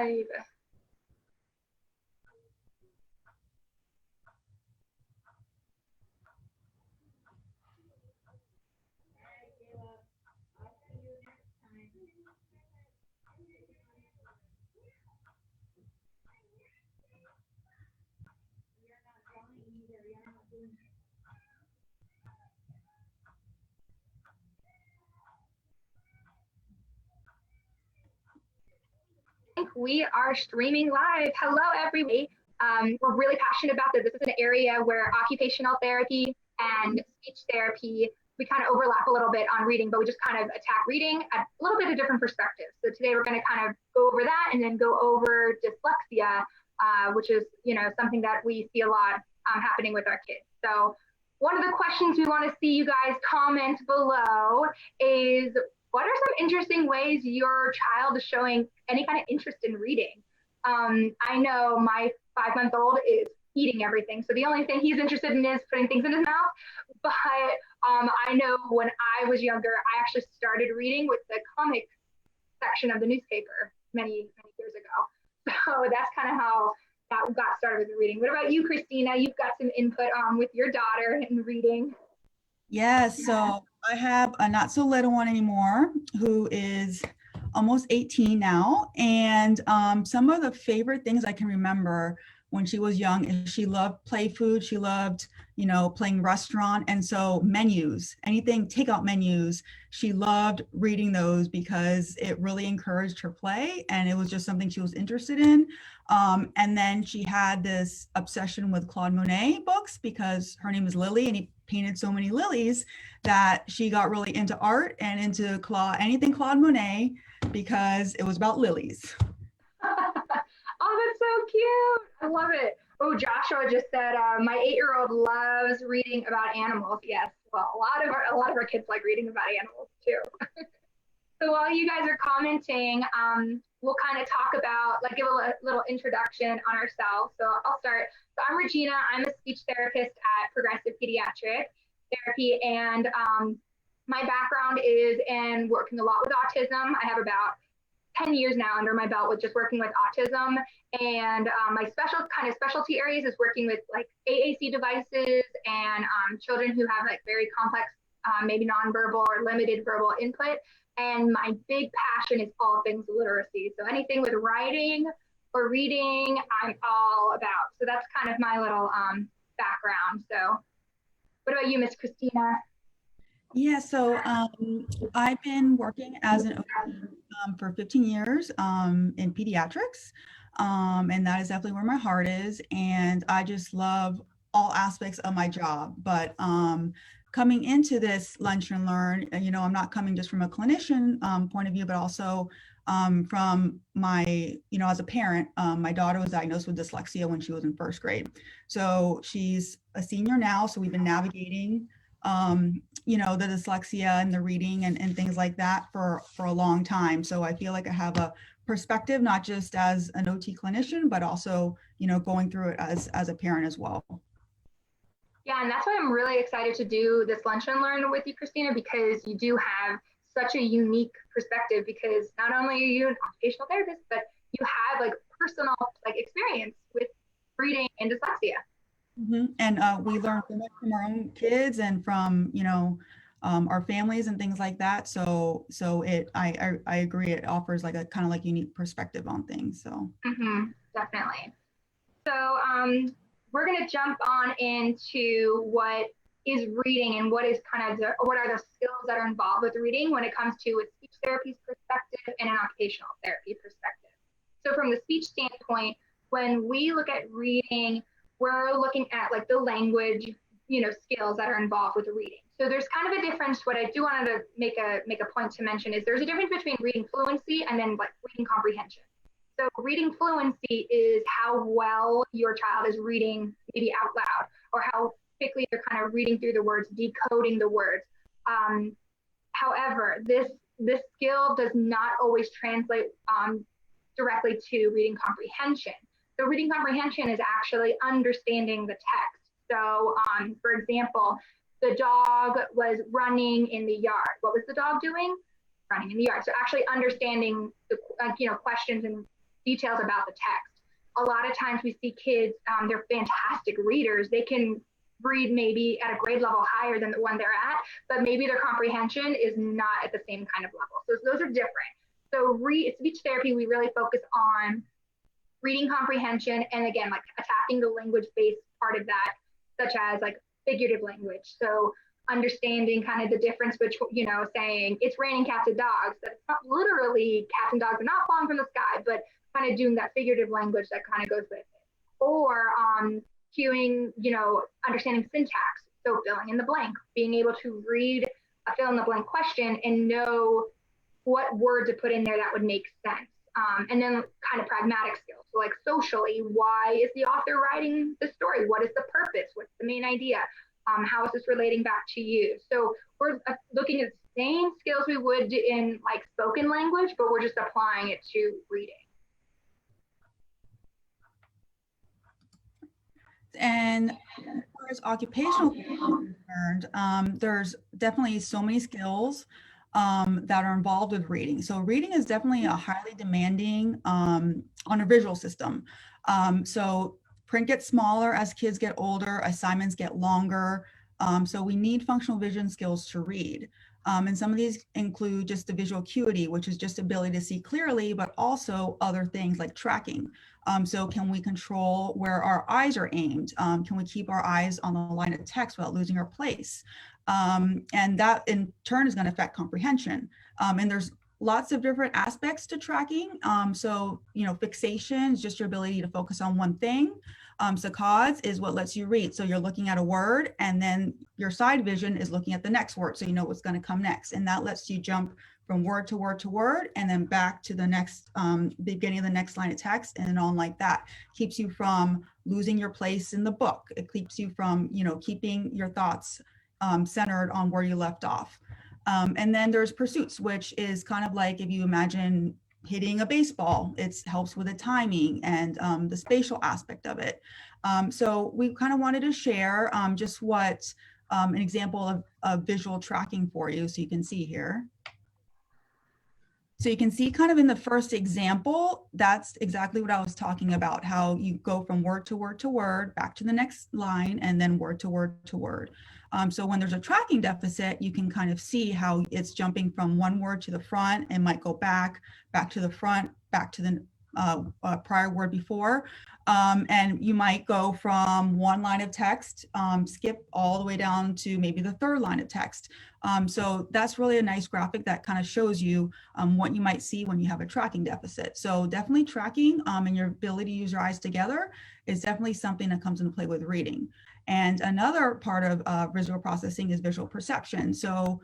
live. We are streaming live. Hello, everybody. We're really passionate about this. This is an area where occupational therapy and speech therapy, we kind of overlap a little bit on reading, but we just kind of attack reading at a little bit of different perspectives. So today we're going to kind of go over that and then go over dyslexia, which is, something that we see a lot happening with our kids. So one of the questions we want to see you guys comment below is, what are some interesting ways your child is showing any kind of interest in reading? I know my 5-month-old is eating everything. So the only thing he's interested in is putting things in his mouth. But I know when I was younger, I actually started reading with the comic section of the newspaper many years ago. So that's kind of how that got started with reading. What about you, Cristina? You've got some input with your daughter in reading. Yes, so I have a not so little one anymore who is almost 18 now. And some of the favorite things I can remember when she was young is she loved play food. She loved, playing restaurant. And so menus, anything, takeout menus, she loved reading those because it really encouraged her play. And it was just something she was interested in. And then she had this obsession with Claude Monet books because her name is Lily and he painted so many lilies that she got really into art and into anything Claude Monet because it was about lilies. Oh, that's so cute. I love it. Oh, Joshua just said, my 8-year-old loves reading about animals. Yes, well, a lot of our kids like reading about animals too. So while you guys are commenting, we'll kind of talk about, give a little introduction on ourselves. So I'll start. So I'm Regina. I'm a speech therapist at Progressive Pediatric Therapy, and my background is in working a lot with autism. I have about 10 years now under my belt with just working with autism, and my specialty areas is working with AAC devices and children who have very complex, maybe nonverbal or limited verbal input. And my big passion is all things literacy. So anything with writing or reading, I'm all about. So that's kind of my little background. So what about you, Miss Cristina? Yeah, so I've been working as an OT for 15 years in pediatrics, and that is definitely where my heart is. And I just love all aspects of my job. But coming into this Lunch and Learn, I'm not coming just from a clinician point of view, but also from my, as a parent. My daughter was diagnosed with dyslexia when she was in 1st grade. So she's a senior now. So we've been navigating the dyslexia and the reading and things like that for a long time. So I feel like I have a perspective, not just as an OT clinician, but also, going through it as a parent as well. Yeah, and that's why I'm really excited to do this Lunch and Learn with you, Cristina, because you do have such a unique perspective, because not only are you an occupational therapist, but you have personal experience with reading and dyslexia. Mm-hmm. And we learn so much from our own kids and from, our families and things like that. So I agree. It offers a kind of unique perspective on things. So definitely. So we're going to jump on into what is reading and what are the skills that are involved with reading when it comes to a speech therapy's perspective and an occupational therapy perspective. So from the speech standpoint, when we look at reading, we're looking at the language, skills that are involved with reading. So there's kind of a difference. What I do want to make a point to mention is there's a difference between reading fluency and then reading comprehension. So reading fluency is how well your child is reading maybe out loud, or how quickly they're kind of reading through the words, decoding the words. However, this skill does not always translate directly to reading comprehension. So reading comprehension is actually understanding the text. So for example, the dog was running in the yard. What was the dog doing? Running in the yard. So actually understanding the questions and details about the text. A lot of times we see kids, they're fantastic readers. They can read maybe at a grade level higher than the one they're at, but maybe their comprehension is not at the same kind of level. So those are different. So speech therapy, we really focus on reading comprehension, and again, like attacking the language-based part of that, such as like figurative language. So understanding kind of the difference between, you know, saying it's raining cats and dogs, that it's not literally cats and dogs are not falling from the sky, but kind of doing that figurative language that kind of goes with it. Or cueing, you know, understanding syntax. So filling in the blank, being able to read a fill in the blank question and know what word to put in there that would make sense. And then kind of pragmatic skills. So like socially, why is the author writing the story? What is the purpose? What's the main idea? How is this relating back to you? So we're looking at the same skills we would in like spoken language, but we're just applying it to reading. And as far as occupational concerned, there's definitely so many skills that are involved with reading. So reading is definitely a highly demanding on a visual system. So print gets smaller as kids get older, assignments get longer. So we need functional vision skills to read. And some of these include just the visual acuity, which is just ability to see clearly, but also other things like tracking. So can we control where our eyes are aimed? Can we keep our eyes on the line of text without losing our place? And that in turn is going to affect comprehension. And there's lots of different aspects to tracking. So, you know, fixation is just your ability to focus on one thing. Saccades is what lets you read. So you're looking at a word and then your side vision is looking at the next word. So you know what's going to come next. And that lets you jump from word to word to word and then back to the next beginning of the next line of text and on like that. Keeps you from losing your place in the book. It keeps you from, you know, keeping your thoughts centered on where you left off. And then there's pursuits, which is kind of like if you imagine hitting a baseball, it helps with the timing and the spatial aspect of it. So we kind of wanted to share just what an example of visual tracking for you, so you can see here. So you can see kind of in the first example, that's exactly what I was talking about, how you go from word to word to word, back to the next line, and then word to word to word. So when there's a tracking deficit, you can kind of see how it's jumping from one word to the front and might go back to the front, back to the prior word before. And you might go from one line of text, skip all the way down to maybe the third line of text. So that's really a nice graphic that kind of shows you what you might see when you have a tracking deficit. So definitely tracking and your ability to use your eyes together is definitely something that comes into play with reading. And another part of visual processing is visual perception. So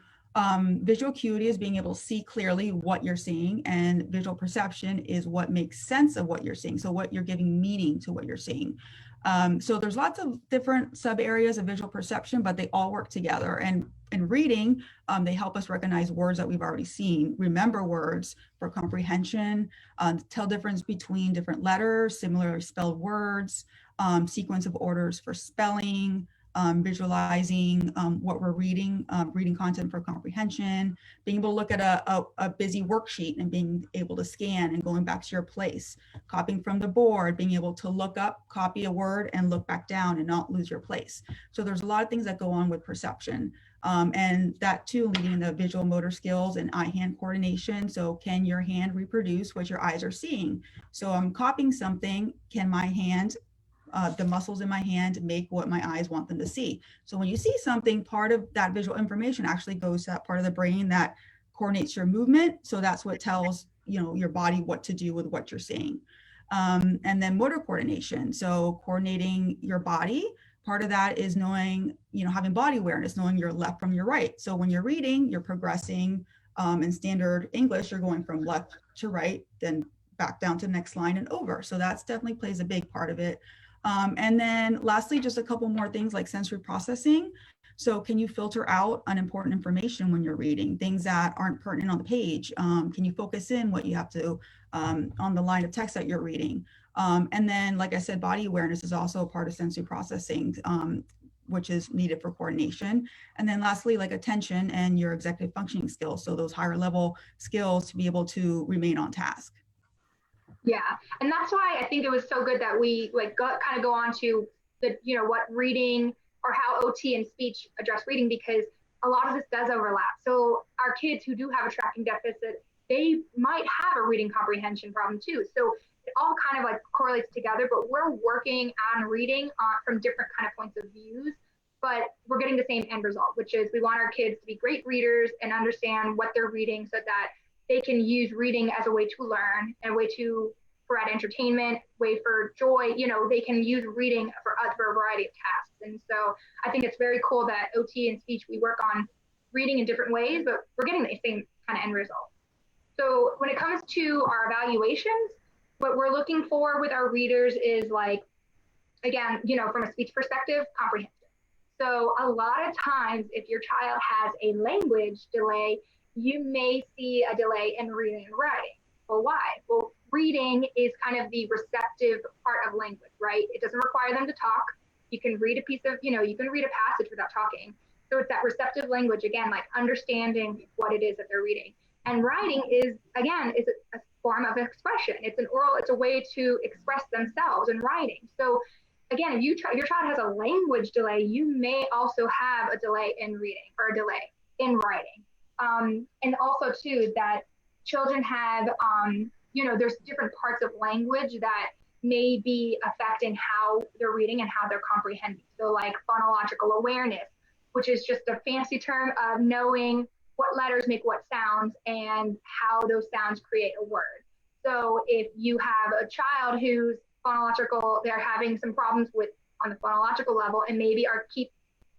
visual acuity is being able to see clearly what you're seeing, and visual perception is what makes sense of what you're seeing. So what you're giving meaning to what you're seeing. So there's lots of different sub areas of visual perception, but they all work together. And in reading, they help us recognize words that we've already seen, remember words for comprehension, tell difference between different letters, similarly spelled words, sequence of orders for spelling, visualizing what we're reading, reading content for comprehension, being able to look at a busy worksheet and being able to scan and going back to your place, copying from the board, being able to look up, copy a word and look back down and not lose your place. So there's a lot of things that go on with perception. And that too, leading the visual motor skills and eye-hand coordination. So can your hand reproduce what your eyes are seeing? So I'm copying something, can my hand the muscles in my hand make what my eyes want them to see. So when you see something, part of that visual information actually goes to that part of the brain that coordinates your movement. So that's what tells, you know, your body what to do with what you're seeing. And then motor coordination. So coordinating your body, part of that is knowing, you know, having body awareness, knowing your left from your right. So when you're reading, you're progressing in standard English, you're going from left to right, then back down to the next line and over. So that's definitely plays a big part of it. And then lastly, just a couple more things like sensory processing. So can you filter out unimportant information when you're reading, things that aren't pertinent on the page? Can you focus in what you have to on the line of text that you're reading? And then, like I said, body awareness is also a part of sensory processing, which is needed for coordination. And then lastly, like attention and your executive functioning skills. So those higher level skills to be able to remain on task. Yeah, and that's why I think it was so good that we like kind of go on to the what reading or how OT and speech address reading, because a lot of this does overlap. So our kids who do have a tracking deficit, they might have a reading comprehension problem too. So it all kind of like correlates together, but we're working on reading from different kind of points of views, but we're getting the same end result, which is we want our kids to be great readers and understand what they're reading so that they can use reading as a way to learn and a way to provide entertainment, way for joy. They can use reading for a variety of tasks. And so I think it's very cool that OT and speech, we work on reading in different ways, but we're getting the same kind of end result. So when it comes to our evaluations, what we're looking for with our readers is like, again, from a speech perspective, comprehension. So a lot of times, if your child has a language delay, you may see a delay in reading and writing. Well, why? Well, reading is kind of the receptive part of language, right? It doesn't require them to talk. You can read a piece of, you can read a passage without talking. So it's that receptive language, again, like understanding what it is that they're reading. And writing is, again, is a form of expression. It's an oral, it's a way to express themselves in writing. So again, if your child has a language delay, you may also have a delay in reading or a delay in writing. And also too, that children have, there's different parts of language that may be affecting how they're reading and how they're comprehending. So like phonological awareness, which is just a fancy term of knowing what letters make what sounds and how those sounds create a word. So if you have a child who's phonological, they're having some problems with on the phonological level and maybe are keep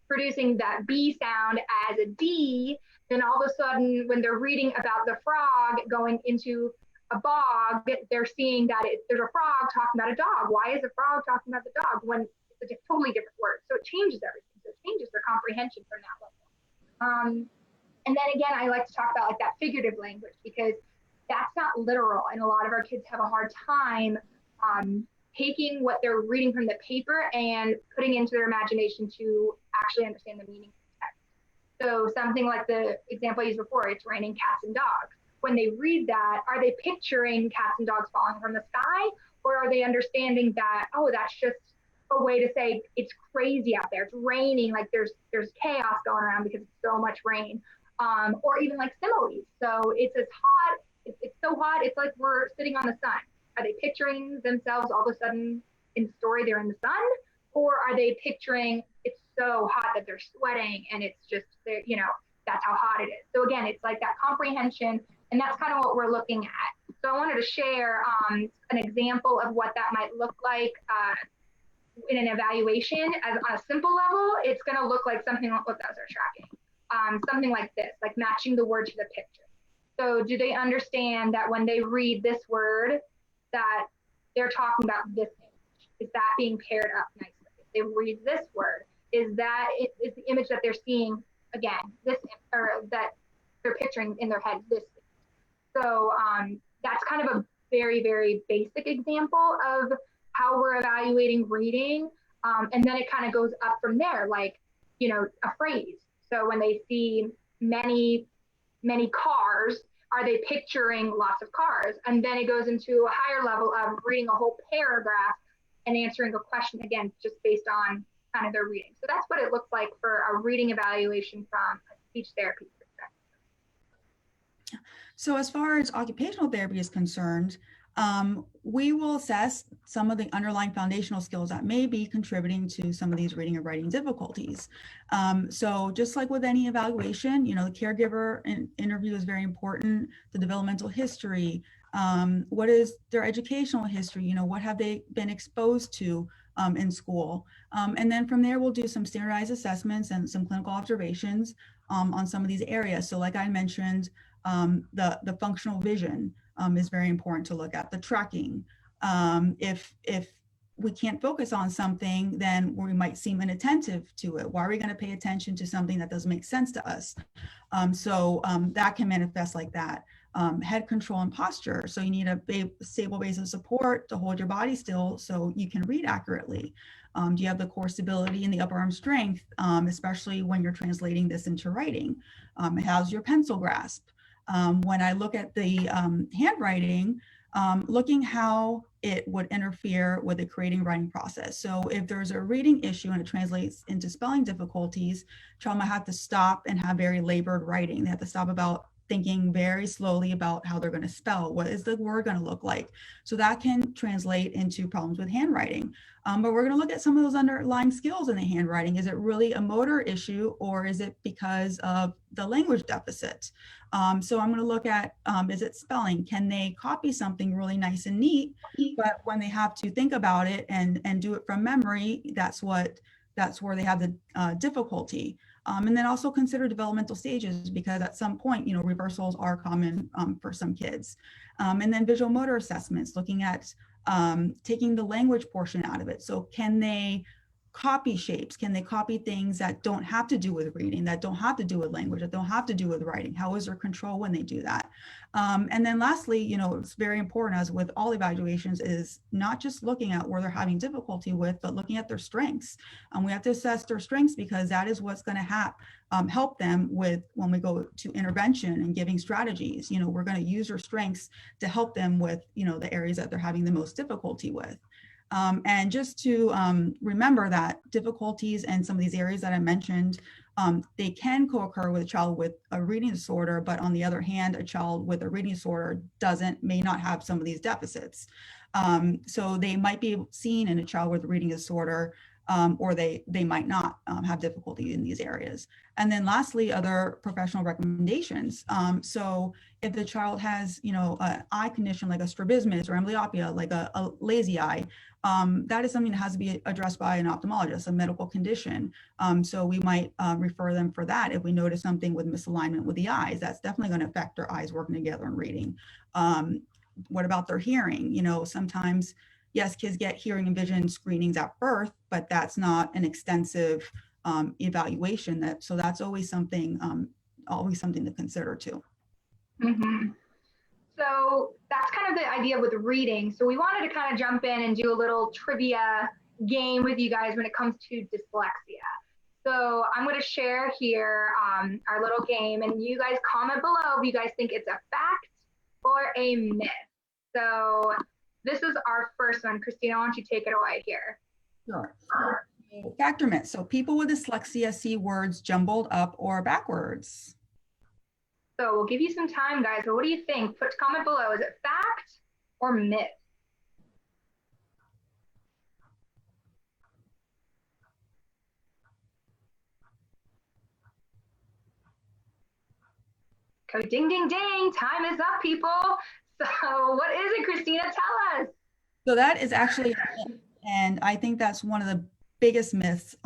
producing that B sound as a D, then all of a sudden when they're reading about the frog going into a bog, they're seeing that there's a frog talking about a dog. Why is a frog talking about the dog when it's a totally different word? So it changes everything. So it changes their comprehension from that level. And then again, I like to talk about like that figurative language because that's not literal. And a lot of our kids have a hard time taking what they're reading from the paper and putting into their imagination to actually understand the meaning of the text. So something like the example I used before, it's raining cats and dogs. When they read that, are they picturing cats and dogs falling from the sky? Or are they understanding that, oh, that's just a way to say it's crazy out there. It's raining, like there's chaos going around because it's so much rain. Or even like similes. So it's as hot, it's so hot, it's like we're sitting on the sun. Are they picturing themselves all of a sudden in the story they're in the sun? Or are they picturing it's so hot that they're sweating and it's just, that's how hot it is. So again, it's like that comprehension, and that's kind of what we're looking at. So I wanted to share an example of what that might look like in an evaluation. As on a simple level, it's going to look like something like what those are tracking. Something like this, like matching the word to the picture. So do they understand that when they read this word, that they're talking about this image? Is that being paired up nicely? If they read this word, is the image that they're seeing, again, this, or that they're picturing in their head, this. So that's kind of a very, very basic example of how we're evaluating reading. And then it kind of goes up from there, like, a phrase. So when they see many, many cars, are they picturing lots of cars? And then it goes into a higher level of reading a whole paragraph and answering a question, again, just based on kind of their reading. So that's what it looks like for a reading evaluation from a speech therapy perspective. So as far as occupational therapy is concerned, we will assess some of the underlying foundational skills that may be contributing to some of these reading and writing difficulties. So just like with any evaluation, the caregiver interview is very important, the developmental history, what is their educational history, what have they been exposed to in school. And then from there, we'll do some standardized assessments and some clinical observations on some of these areas. So like I mentioned, the functional vision is very important to look at. The tracking. If we can't focus on something, then we might seem inattentive to it. Why are we going to pay attention to something that doesn't make sense to us? So that can manifest like that. Head control and posture. So you need a stable base of support to hold your body still so you can read accurately. Do you have the core stability and the upper arm strength, especially when you're translating this into writing? How's your pencil grasp? When I look at the handwriting, looking how it would interfere with the creating writing process. So if there's a reading issue and it translates into spelling difficulties, child might have to stop and have very labored writing. They have to stop about thinking very slowly about how they're going to spell. What is the word going to look like? So that can translate into problems with handwriting. But we're going to look at some of those underlying skills in the handwriting. Is it really a motor issue, or is it because of the language deficit? So I'm going to look at, is it spelling? Can they copy something really nice and neat, but when they have to think about it and do it from memory, that's where they have the difficulty. And then also consider developmental stages, because at some point, reversals are common for some kids. And then visual motor assessments, looking at taking the language portion out of it. So can they copy shapes? Can they copy things that don't have to do with reading, that don't have to do with language, that don't have to do with writing? How is their control when they do that? And then lastly, it's very important, as with all evaluations, is not just looking at where they're having difficulty with, but looking at their strengths. We have to assess their strengths, because that is what's going to help them with when we go to intervention and giving strategies. We're going to use their strengths to help them with, the areas that they're having the most difficulty with. And just to remember that difficulties in some of these areas that I mentioned, they can co-occur with a child with a reading disorder, but on the other hand, a child with a reading disorder may not have some of these deficits. So they might be seen in a child with a reading disorder, or they might not have difficulty in these areas. And then lastly, other professional recommendations. So if the child has, an eye condition like a strabismus or amblyopia, like a lazy eye, that is something that has to be addressed by an ophthalmologist, a medical condition. So we might refer them for that if we notice something with misalignment with the eyes. That's definitely going to affect their eyes working together and reading. What about their hearing? Sometimes, yes, kids get hearing and vision screenings at birth, but that's not an extensive evaluation. So that's always something to consider too. Mm-hmm. So that's kind of the idea with reading. So we wanted to kind of jump in and do a little trivia game with you guys when it comes to dyslexia. So I'm going to share here our little game, and you guys comment below if you guys think it's a fact or a myth. So this is our first one. Cristina, why don't you take it away here? Sure. Fact or myth? So people with dyslexia see words jumbled up or backwards. So we'll give you some time, guys. But what do you think? Put a comment below. Is it fact or myth? Okay, ding, ding, ding. Time is up, people. So what is it, Cristina? Tell us. So that is actually, and I think that's one of the biggest myths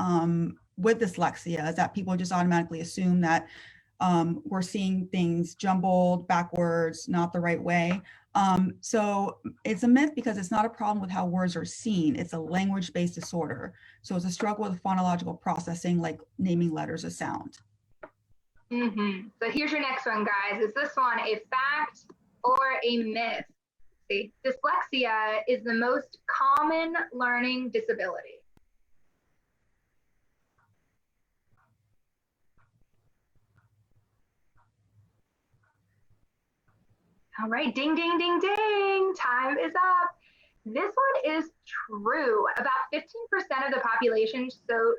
with dyslexia, is that people just automatically assume that we're seeing things jumbled, backwards, not the right way. So it's a myth because it's not a problem with how words are seen. It's a language-based disorder. So it's a struggle with phonological processing, like naming letters a sound. Mm-hmm. So here's your next one, guys. Is this one a fact or a myth? See, dyslexia is the most common learning disability. All right, ding, ding, ding, ding. Time is up. This one is true. About 15% of the population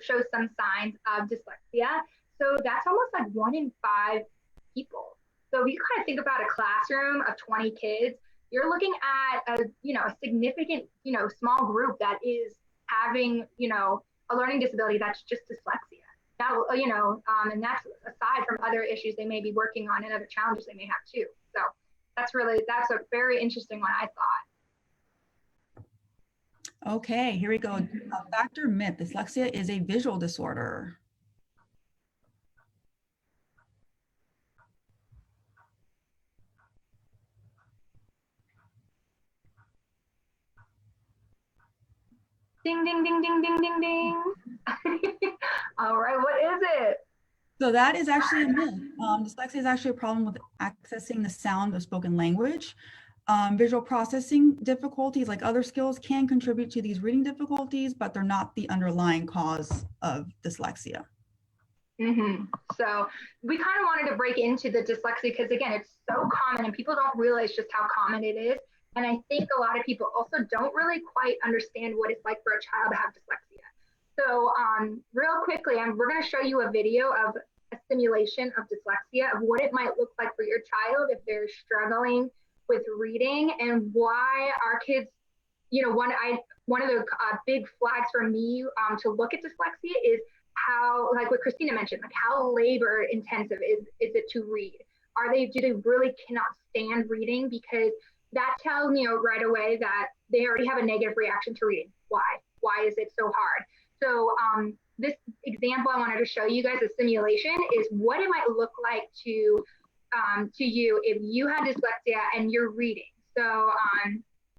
shows some signs of dyslexia. So that's almost like 1 in 5 people. So if you kind of think about a classroom of 20 kids, you're looking at a significant, small group that is having, a learning disability that's just dyslexia. Now, and that's aside from other issues they may be working on and other challenges they may have too. So that's a very interesting one, I thought. Okay, here we go. Fact or myth? Dyslexia is a visual disorder. Ding, ding, ding, ding, ding, ding, ding. All right, what is it? So that is actually a myth. Dyslexia is actually a problem with accessing the sound of spoken language. Visual processing difficulties, like other skills, can contribute to these reading difficulties, but they're not the underlying cause of dyslexia. Mm-hmm. So we kind of wanted to break into the dyslexia because, again, it's so common and people don't realize just how common it is. And I think a lot of people also don't really quite understand what it's like for a child to have dyslexia. So real quickly, we're going to show you a video of a simulation of dyslexia, of what it might look like for your child if they're struggling with reading, and why our kids, one of the big flags for me to look at dyslexia is how, like what Cristina mentioned, like how labor intensive is it to read? Do they really cannot stand reading? Because that tells me right away that they already have a negative reaction to reading. Why? Why is it so hard? So this example I wanted to show you guys, a simulation, is what it might look like to you if you had dyslexia and you're reading. So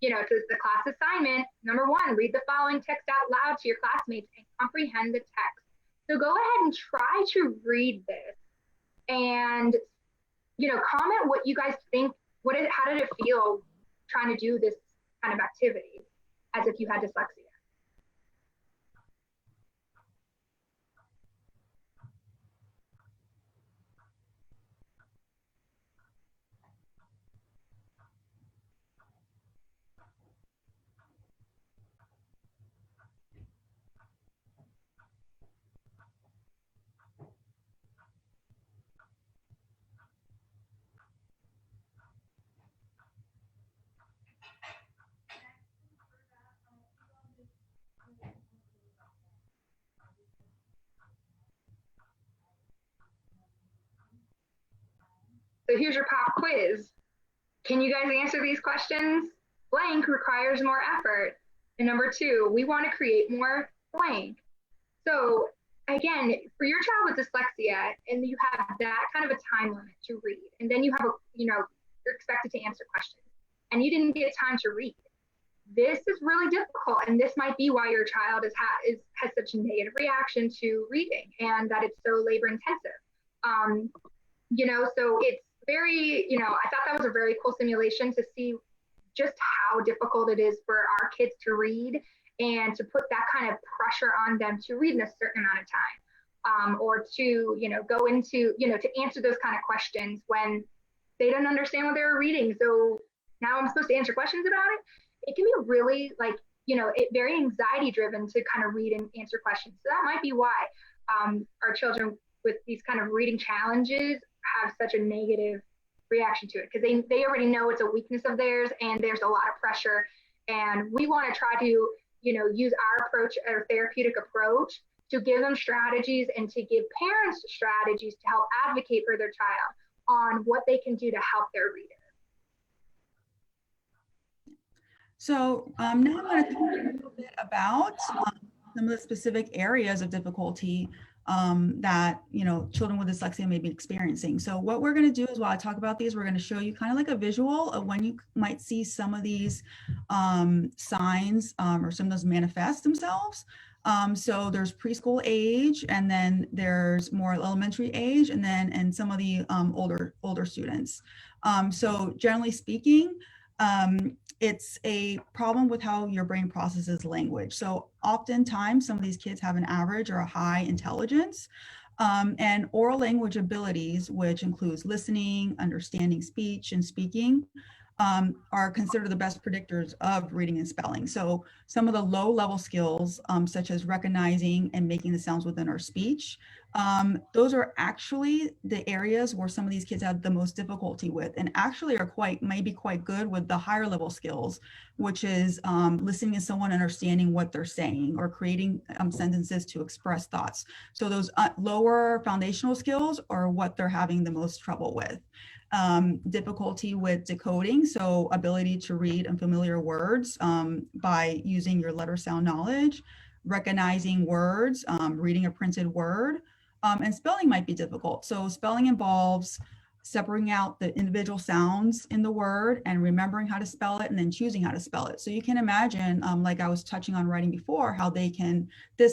to the class assignment, number 1, read the following text out loud to your classmates and comprehend the text. So go ahead and try to read this, and comment what you guys think. How did it feel trying to do this kind of activity as if you had dyslexia? So here's your pop quiz. Can you guys answer these questions? Blank requires more effort. And number 2, we want to create more blank. So again, for your child with dyslexia, and you have that kind of a time limit to read, and then you have you're expected to answer questions, and you didn't get time to read. This is really difficult, and this might be why your child has such a negative reaction to reading, and that it's so labor intensive. So it's very, I thought that was a very cool simulation to see just how difficult it is for our kids to read, and to put that kind of pressure on them to read in a certain amount of time, or to, go into, to answer those kind of questions when they don't understand what they were reading. So now I'm supposed to answer questions about it. It can be really very anxiety driven to kind of read and answer questions. So that might be why our children with these kind of reading challenges have such a negative reaction to it, because they already know it's a weakness of theirs, and there's a lot of pressure. And we want to try to, use our approach, our therapeutic approach, to give them strategies and to give parents strategies to help advocate for their child on what they can do to help their reader. So now I'm going to talk a little bit about some of the specific areas of difficulty that children with dyslexia may be experiencing. So what we're going to do is, while I talk about these, we're going to show you kind of like a visual of when you might see some of these signs or some of those manifest themselves. So there's preschool age, and then there's more elementary age, and some of the older students. So generally speaking, it's a problem with how your brain processes language. So oftentimes some of these kids have an average or a high intelligence, and oral language abilities, which includes listening, understanding speech, and speaking, are considered the best predictors of reading and spelling. So some of the low level skills, such as recognizing and making the sounds within our speech, those are actually the areas where some of these kids have the most difficulty with, and actually are maybe quite good with the higher level skills, which is listening to someone, understanding what they're saying, or creating sentences to express thoughts. So those lower foundational skills are what they're having the most trouble with. Difficulty with decoding, so ability to read unfamiliar words by using your letter sound knowledge, recognizing words, reading a printed word, and spelling might be difficult. So spelling involves separating out the individual sounds in the word and remembering how to spell it, and then choosing how to spell it. So you can imagine, like I was touching on writing before, how this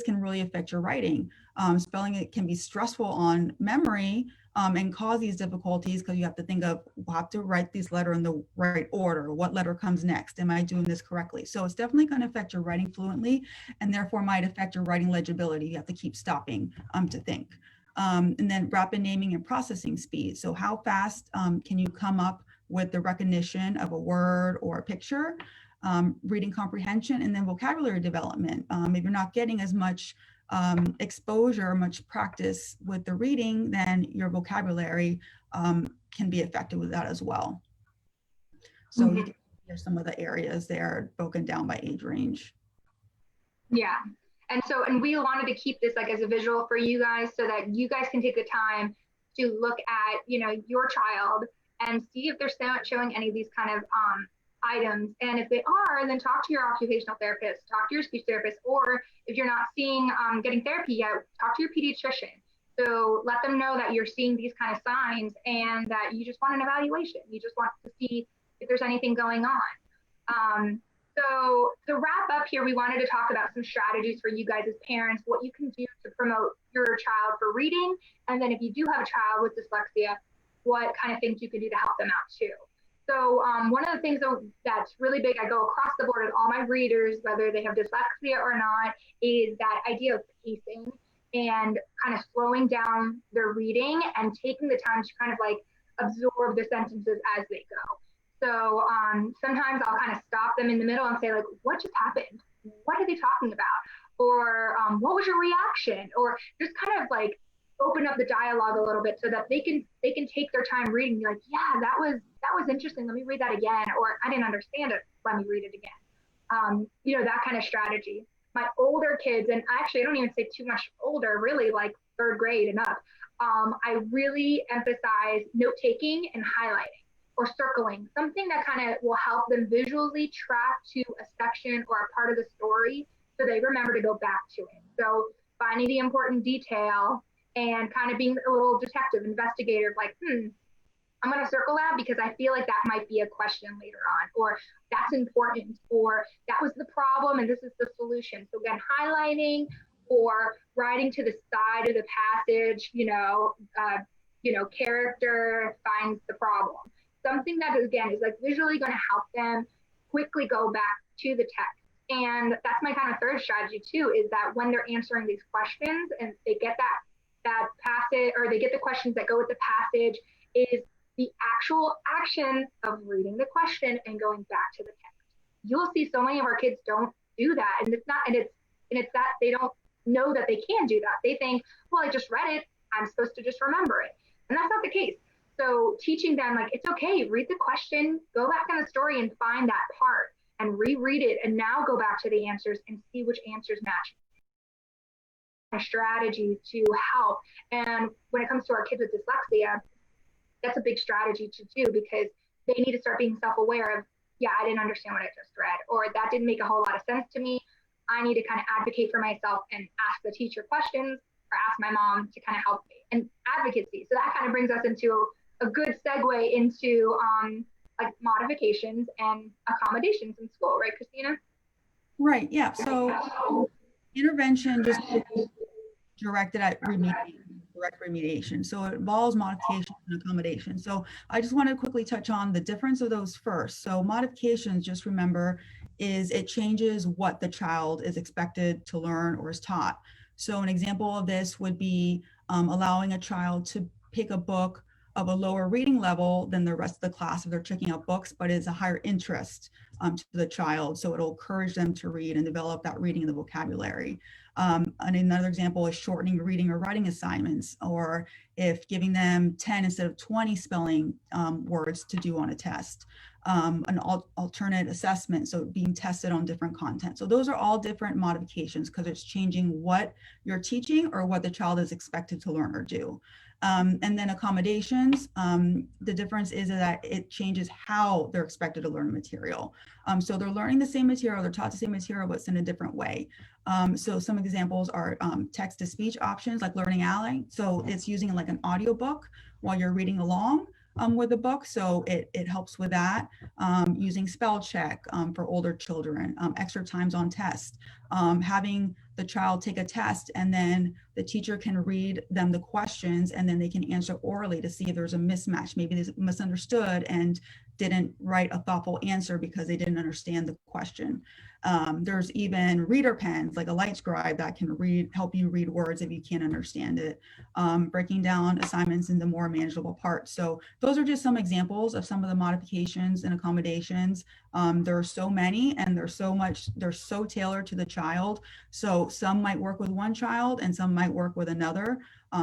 can really affect your writing. Spelling it can be stressful on memory, and cause these difficulties, because you have to think of, well, I have to write these letters in the right order. What letter comes next? Am I doing this correctly? So it's definitely going to affect your writing fluently, and therefore might affect your writing legibility. You have to keep stopping to think. And then rapid naming and processing speed. So how fast can you come up with the recognition of a word or a picture, reading comprehension, and then vocabulary development. If you're not getting as much exposure, much practice with the reading, then your vocabulary can be affected with that as well. So you can hear some of the areas there broken down by age range. Yeah. And we wanted to keep this like as a visual for you guys so that you guys can take the time to look at, your child and see if they're showing any of these kind of items. And if they are, then talk to your occupational therapist, talk to your speech therapist, or if you're not getting therapy yet, talk to your pediatrician. So let them know that you're seeing these kind of signs and that you just want an evaluation. You just want to see if there's anything going on. So to wrap up here, we wanted to talk about some strategies for you guys as parents, what you can do to promote your child for reading. And then if you do have a child with dyslexia, what kind of things you can do to help them out too. So one of the things that's really big, I go across the board with all my readers, whether they have dyslexia or not, is that idea of pacing and kind of slowing down their reading and taking the time to kind of like absorb the sentences as they go. So sometimes I'll kind of stop them in the middle and say, like, what just happened? What are they talking about? Or what was your reaction? Or just kind of like open up the dialogue a little bit so that they can take their time reading. Be like, yeah, that was interesting. Let me read that again. Or I didn't understand it. Let me read it again. That kind of strategy. My older kids, and actually I don't even say too much older, really like third grade and up. I really emphasize note taking and highlighting or circling, something that kind of will help them visually track to a section or a part of the story so they remember to go back to it. So finding the important detail and kind of being a little detective investigator, like, I'm going to circle that because I feel like that might be a question later on, or that's important, or that was the problem and this is the solution. So again, highlighting or writing to the side of the passage, character finds the problem. Something that, again, is like visually going to help them quickly go back to the text. And that's my kind of third strategy too, is that when they're answering these questions and they get that passage, or they get the questions that go with the passage, is the actual action of reading the question and going back to the text. You'll see so many of our kids don't do that. And it's that they don't know that they can do that. They think, well, I just read it, I'm supposed to just remember it. And that's not the case. So teaching them, like, it's okay, read the question, go back in the story and find that part and reread it, and now go back to the answers and see which answers match. A strategy to help. And when it comes to our kids with dyslexia, that's a big strategy to do because they need to start being self-aware of, yeah, I didn't understand what I just read, or that didn't make a whole lot of sense to me. I need to kind of advocate for myself and ask the teacher questions or ask my mom to kind of help me. And advocacy. So that kind of brings us into a good segue into like modifications and accommodations in school, right, Cristina? Right, yeah. So intervention just directed at direct remediation. So it involves modifications and accommodations. So I just want to quickly touch on the difference of those first. So modifications, just remember, is it changes what the child is expected to learn or is taught. So an example of this would be allowing a child to pick a book of a lower reading level than the rest of the class if they're checking out books, but is a higher interest to the child. So it'll encourage them to read and develop that reading and the vocabulary. And another example is shortening reading or writing assignments, or if giving them 10 instead of 20 spelling words to do on a test. An alternate assessment, so being tested on different content. So those are all different modifications because it's changing what you're teaching or what the child is expected to learn or do. And then accommodations, the difference is that it changes how they're expected to learn material. So they're learning the same material, they're taught the same material, but it's in a different way. So some examples are text-to-speech options like Learning Ally. So it's using like an audiobook while you're reading along with the book. So it helps with that. Using spell check for older children, extra times on test. having the child take a test and then the teacher can read them the questions and then they can answer orally to see if there's a mismatch. Maybe they misunderstood and didn't write a thoughtful answer because they didn't understand the question. There's even reader pens, like a light scribe, that can help you read words if you can't understand it, breaking down assignments into more manageable parts. So those are just some examples of some of the modifications and accommodations. There are so many and they're so tailored to the child. So some might work with one child and some might work with another.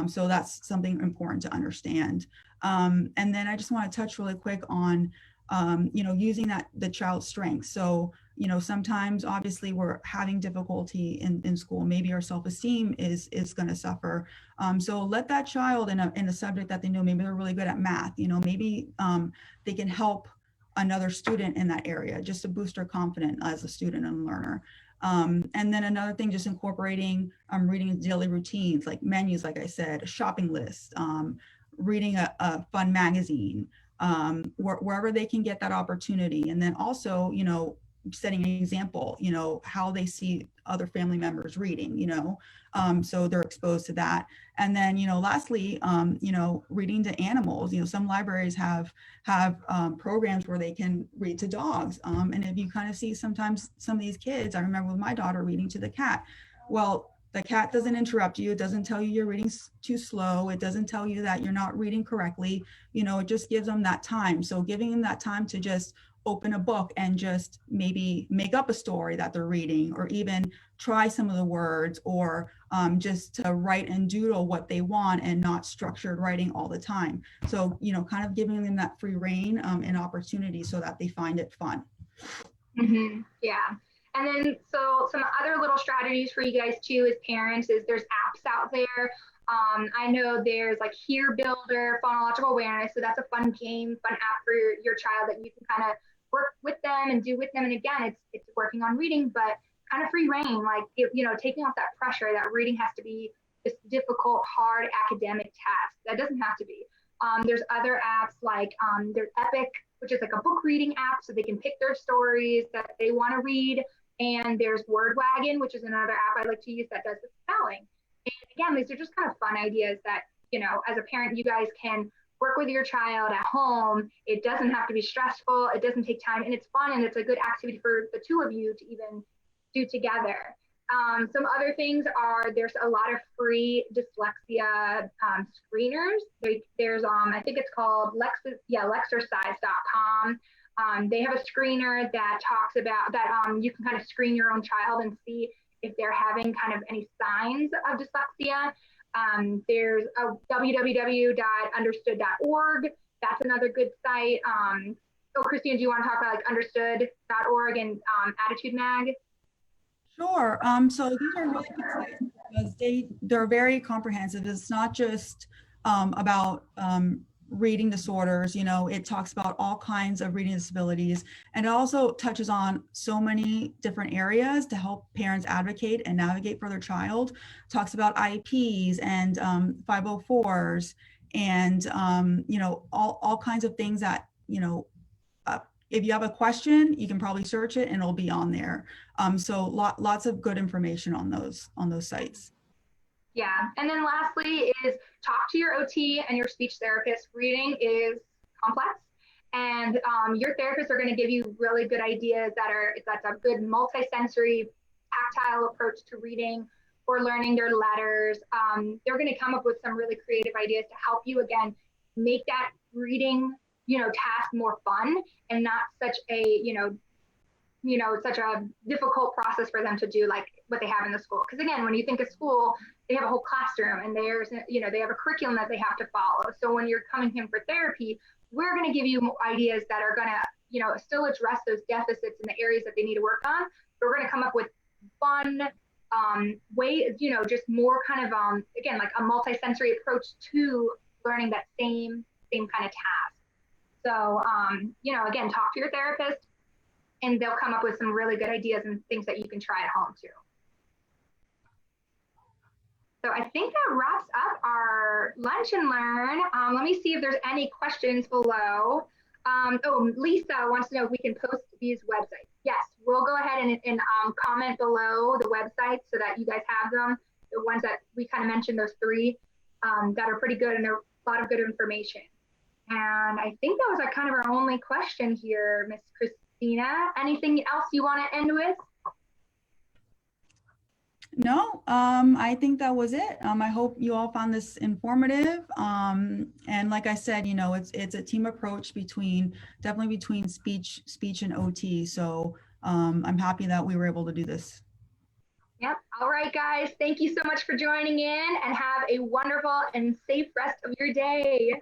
So that's something important to understand. And then I just want to touch really quick on, using the child's strengths. So, sometimes obviously we're having difficulty in school. Maybe our self-esteem is going to suffer. So let that child in a subject that they know, maybe they're really good at math, maybe they can help another student in that area just to boost their confidence as a student and learner. And then another thing, just incorporating reading daily routines, like menus, like I said, a shopping list, reading a fun magazine, wherever they can get that opportunity. And then also, setting an example, how they see other family members reading, so they're exposed to that. And then, lastly, reading to animals. Some libraries have programs where they can read to dogs. And if you kind of see sometimes some of these kids, I remember with my daughter reading to the cat. Well, the cat doesn't interrupt you. It doesn't tell you you're reading too slow. It doesn't tell you that you're not reading correctly. It just gives them that time. So giving them that time to just open a book and just maybe make up a story that they're reading, or even try some of the words, or just to write and doodle what they want and not structured writing all the time. So, kind of giving them that free reign and opportunity so that they find it fun. Mm-hmm. Yeah. And then, so some other little strategies for you guys too, as parents, is there's apps out there. I know there's like Hear Builder, Phonological Awareness. So that's a fun game, fun app for your child that you can kind of work with them and do with them. And again, it's working on reading, but kind of free reign, like, taking off that pressure that reading has to be this difficult, hard academic task. That doesn't have to be. There's other apps like there's Epic, which is like a book reading app, so they can pick their stories that they want to read. And there's WordWagon, which is another app I like to use that does the spelling. And again, these are just kind of fun ideas that, as a parent, you guys can work with your child at home. It doesn't have to be stressful. It doesn't take time, and it's fun, and it's a good activity for the two of you to even do together. Some other things are, there's a lot of free dyslexia screeners. There's I think it's called Lexercise.com. They have a screener that talks about that. You can kind of screen your own child and see if they're having kind of any signs of dyslexia. There's a www.understood.org. That's another good site. So Cristina, do you want to talk about like understood.org and Attitude Mag? Sure. So these are really good sites because they're very comprehensive. It's not just about reading disorders. It talks about all kinds of reading disabilities, and it also touches on so many different areas to help parents advocate and navigate for their child. Talks about IEPs and 504s and all kinds of things that if you have a question, you can probably search it and it'll be on there. So lots of good information on those sites. Yeah. And then lastly is talk to your OT and your speech therapist. Reading is complex, and your therapists are going to give you really good ideas that's a good multisensory, tactile approach to reading or learning their letters. They're going to come up with some really creative ideas to help you, again, make that reading task more fun and not such a such a difficult process for them to do, like what they have in the school. Because again, when you think of school, they have a whole classroom and there's they have a curriculum that they have to follow. So when you're coming in for therapy, we're going to give you ideas that are going to still address those deficits in the areas that they need to work on. But we're going to come up with fun ways, just more kind of again, like a multisensory approach to learning that same kind of task. So, again, talk to your therapist and they'll come up with some really good ideas and things that you can try at home too. So I think that wraps up our lunch and learn. Let me see if there's any questions below. Oh, Lisa wants to know if we can post these websites. Yes, we'll go ahead and comment below the websites so that you guys have them. The ones that we kind of mentioned, those three that are pretty good and a lot of good information. And I think that was our kind of our only question here, Miss Cristina. Anything else you want to end with? No, I think that was it. I hope you all found this informative. And like I said, you know, it's a team approach definitely between speech and OT. So I'm happy that we were able to do this. Yep. All right, guys. Thank you so much for joining in and have a wonderful and safe rest of your day.